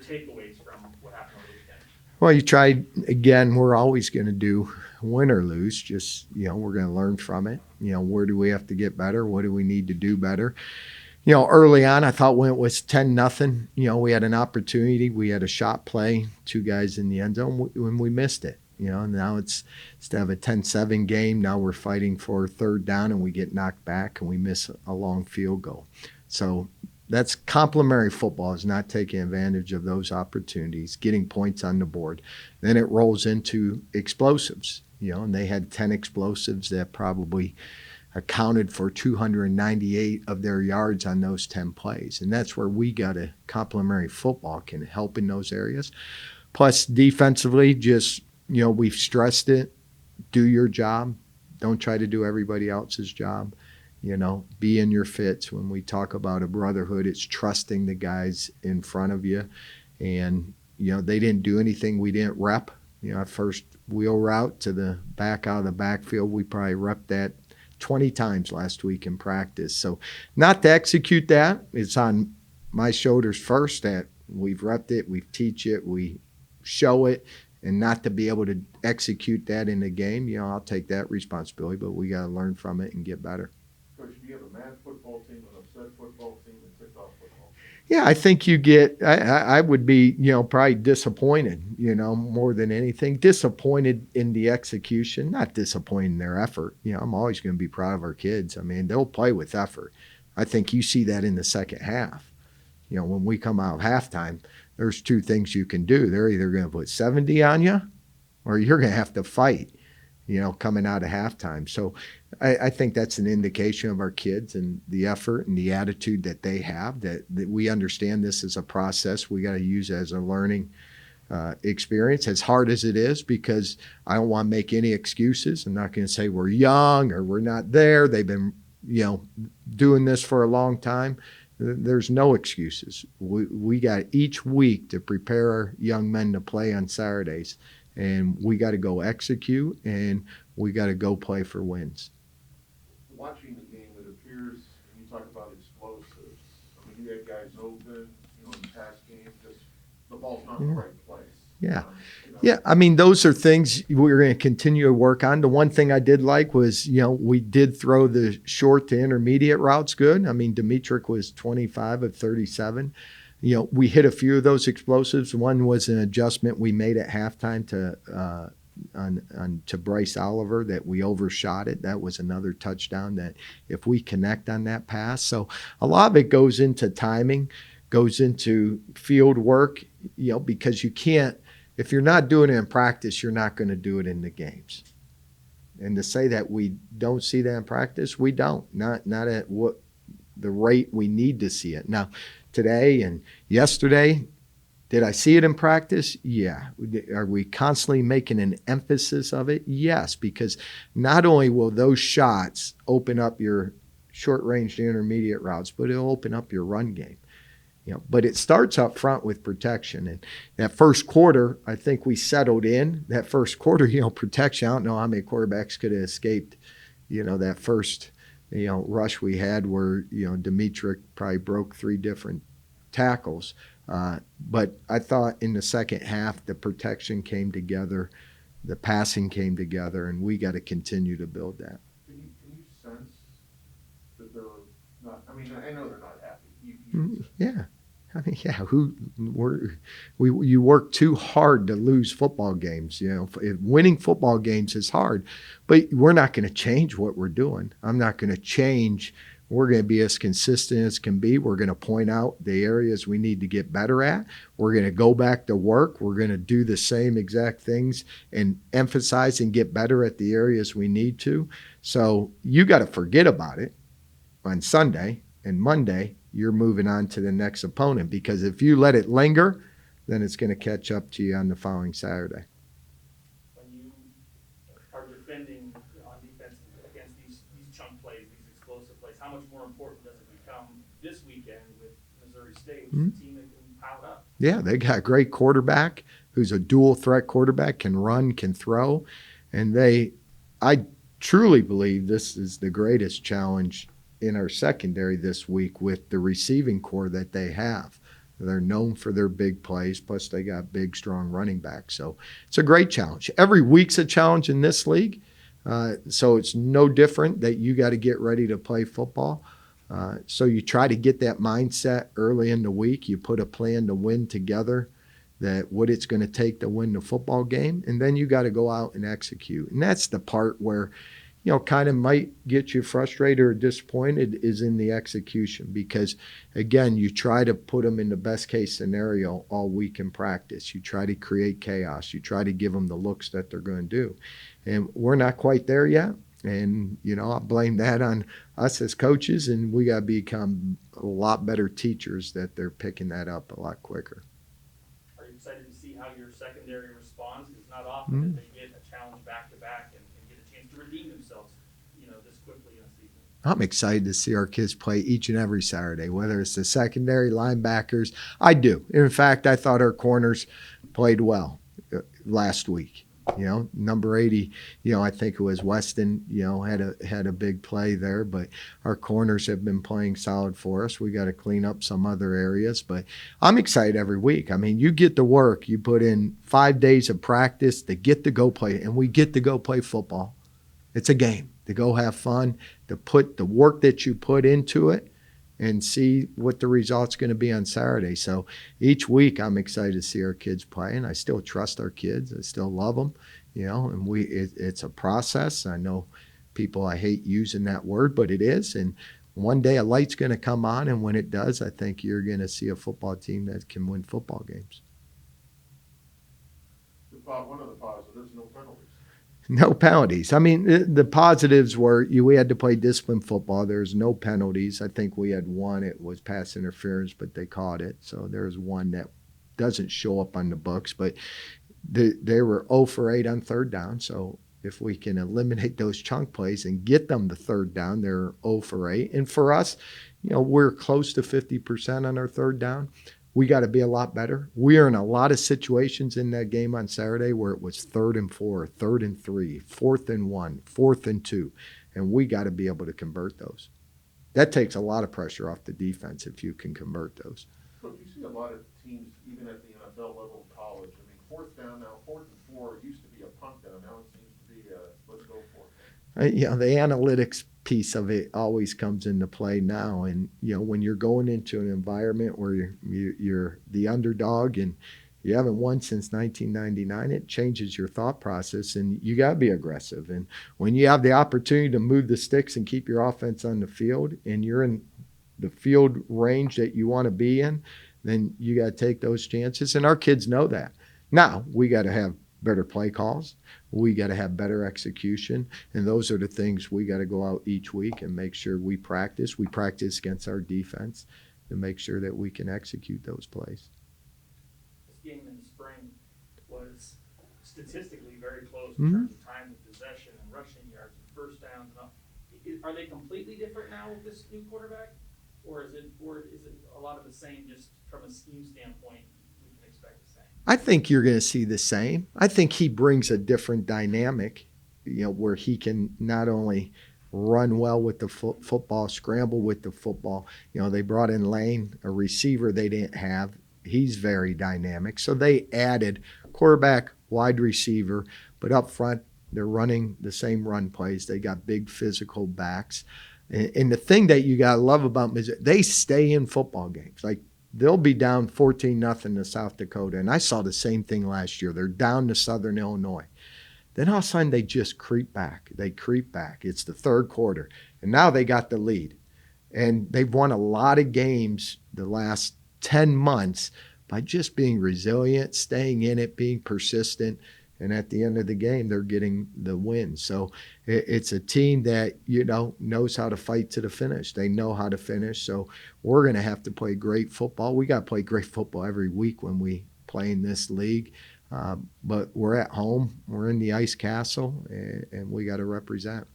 takeaways from what happened over the weekend? Well, you tried again. We're always going to do win or lose. Just we're going to learn from it. Where do we have to get better? What do we need to do better? Early on, I thought when it was 10-0, we had an opportunity. We had a shot play, two guys in the end zone, when we missed it. Now it's to have a 10-7 game. Now we're fighting for third down, and we get knocked back, and we miss a long field goal. So that's complementary football, is not taking advantage of those opportunities, getting points on the board. Then it rolls into explosives, and they had 10 explosives that probably accounted for 298 of their yards on those 10 plays. And that's where we got a complementary football can help in those areas. Plus defensively, just, we've stressed it. Do your job. Don't try to do everybody else's job. Be in your fits. When we talk about a brotherhood, it's trusting the guys in front of you. And, they didn't do anything we didn't rep. Our first wheel route to the back out of the backfield, we probably repped that 20 times last week in practice. So not to execute that, it's on my shoulders first, that we've repped it, we teach it, we show it, and not to be able to execute that in the game. I'll take that responsibility, but we got to learn from it and get better. Coach, do you have a mad football team, an upset football team, and ticked off football team? Yeah, I think you get, I would be, probably disappointed, more than anything. Disappointed in the execution, not disappointed in their effort. I'm always going to be proud of our kids. I mean, they'll play with effort. I think you see that in the second half. When we come out of halftime, there's two things you can do. They're either going to put 70 on you, or you're going to have to fight, coming out of halftime. So I think that's an indication of our kids and the effort and the attitude that they have, that we understand this is a process. We got to use it as a learning experience, as hard as it is, because I don't want to make any excuses. I'm not going to say we're young or we're not there. They've been, doing this for a long time. There's no excuses. We got each week to prepare our young men to play on Saturdays, and we got to go execute, and we got to go play for wins. Watching the game, it appears, when you talk about explosives, I mean, you had guys open, in past games, just the ball's not in the right place. Yeah. Yeah, I mean, those are things we're going to continue to work on. The one thing I did like was, we did throw the short to intermediate routes good. I mean, Dimitrik was 25 of 37. We hit a few of those explosives. One was an adjustment we made at halftime to Bryce Oliver that we overshot it. That was another touchdown that if we connect on that pass. So a lot of it goes into timing, goes into field work, because you can't, if you're not doing it in practice, you're not going to do it in the games. And to say that we don't see that in practice, we don't. Not at what the rate we need to see it. Now, today and yesterday, did I see it in practice? Yeah. Are we constantly making an emphasis of it? Yes, because not only will those shots open up your short-range to intermediate routes, but it'll open up your run game. But it starts up front with protection. And that first quarter, I think we settled in. That first quarter, protection, I don't know how many quarterbacks could have escaped, that first, rush we had where, Dimitrik probably broke 3 different tackles. But I thought in the second half, the protection came together, the passing came together, and we got to continue to build that. Can you sense that they're not, I mean, I know they're not happy. Yeah. I mean, yeah, you work too hard to lose football games. Winning football games is hard, but we're not going to change what we're doing. I'm not going to change. We're going to be as consistent as can be. We're going to point out the areas we need to get better at. We're going to go back to work. We're going to do the same exact things and emphasize and get better at the areas we need to. So you got to forget about it on Sunday, and Monday you're moving on to the next opponent, because if you let it linger, then it's going to catch up to you on the following Saturday. When you are defending on defense against these chunk plays, these explosive plays, how much more important does it become this weekend with Missouri State, which is a team that can pound up? Yeah, they got a great quarterback who's a dual threat quarterback, can run, can throw. And I truly believe this is the greatest challenge in our secondary this week with the receiving core that they have. They're known for their big plays, plus they got big, strong running backs. So it's a great challenge. Every week's a challenge in this league. So it's no different that you got to get ready to play football. So you try to get that mindset early in the week. You put a plan to win together, that what it's going to take to win the football game, and then you got to go out and execute. And that's the part where, kind of might get you frustrated or disappointed, is in the execution, because again, you try to put them in the best case scenario all week in practice. You try to create chaos. You try to give them the looks that they're going to do. And we're not quite there yet. And, I blame that on us as coaches, and we got to become a lot better teachers that they're picking that up a lot quicker. Are you excited to see how your secondary responds? It's not often that they get a challenge back to back and get a chance to redeem themselves, this quickly in a season. I'm excited to see our kids play each and every Saturday, whether it's the secondary, linebackers. I do. In fact, I thought our corners played well last week. Number 80, I think it was Weston, had a big play there, but our corners have been playing solid for us. We got to clean up some other areas, but I'm excited every week. I mean, you get to work, you put in 5 days of practice to get to go play, and we get to go play football. It's a game, to go have fun, to put the work that you put into it and see what the result's going to be on Saturday. So each week I'm excited to see our kids play, and I still trust our kids. I still love them, and it's a process. I know I hate using that word, but it is. And one day a light's going to come on, and when it does, I think you're going to see a football team that can win football games. One of the positives, no penalties. No penalties. I mean, the positives were we had to play disciplined football. There's no penalties. I think we had one. It was pass interference, but they caught it. So there's one that doesn't show up on the books. But they were 0 for 8 on third down. So if we can eliminate those chunk plays and get them to third down, they're 0 for 8. And for us, we're close to 50% on our third down. We got to be a lot better. We are in a lot of situations in that game on Saturday where it was 3rd and 4, 3rd and 3, 4th and 1, 4th and 2, and we got to be able to convert those. That takes a lot of pressure off the defense if you can convert those. Look, you see a lot of teams, even at the NFL level, college. I mean, 4th down now, 4th and 4 used to be a punt down. Now it seems to be let's go for it. The analytics piece of it always comes into play now. And, when you're going into an environment where you're the underdog and you haven't won since 1999, it changes your thought process, and you got to be aggressive. And when you have the opportunity to move the sticks and keep your offense on the field, and you're in the field range that you want to be in, then you got to take those chances. And our kids know that. Now, we got to have better play calls. We got to have better execution. And those are the things we got to go out each week and make sure we practice. We practice against our defense to make sure that we can execute those plays. This game in the spring was statistically very close in terms of time of possession and rushing yards and first downs and all. Are they completely different now with this new quarterback? Or is it a lot of the same, just from a scheme standpoint, we can expect the same? I think you're going to see the same. I think he brings a different dynamic, where he can not only run well with the football, scramble with the football. They brought in Lane, a receiver they didn't have. He's very dynamic. So they added quarterback, wide receiver, but up front, they're running the same run plays. They got big physical backs. And the thing that you got to love about them is they stay in football games. Like, they'll be down 14-0 to South Dakota. And I saw the same thing last year. They're down to Southern Illinois. Then all of a sudden they just creep back. They creep back. It's the third quarter. And now they got the lead. And they've won a lot of games the last 10 months by just being resilient, staying in it, being persistent. And at the end of the game, they're getting the win. So it's a team that, knows how to fight to the finish. They know how to finish. So we're going to have to play great football. We got to play great football every week when we play in this league. But we're at home. We're in the Ice Castle, and we got to represent.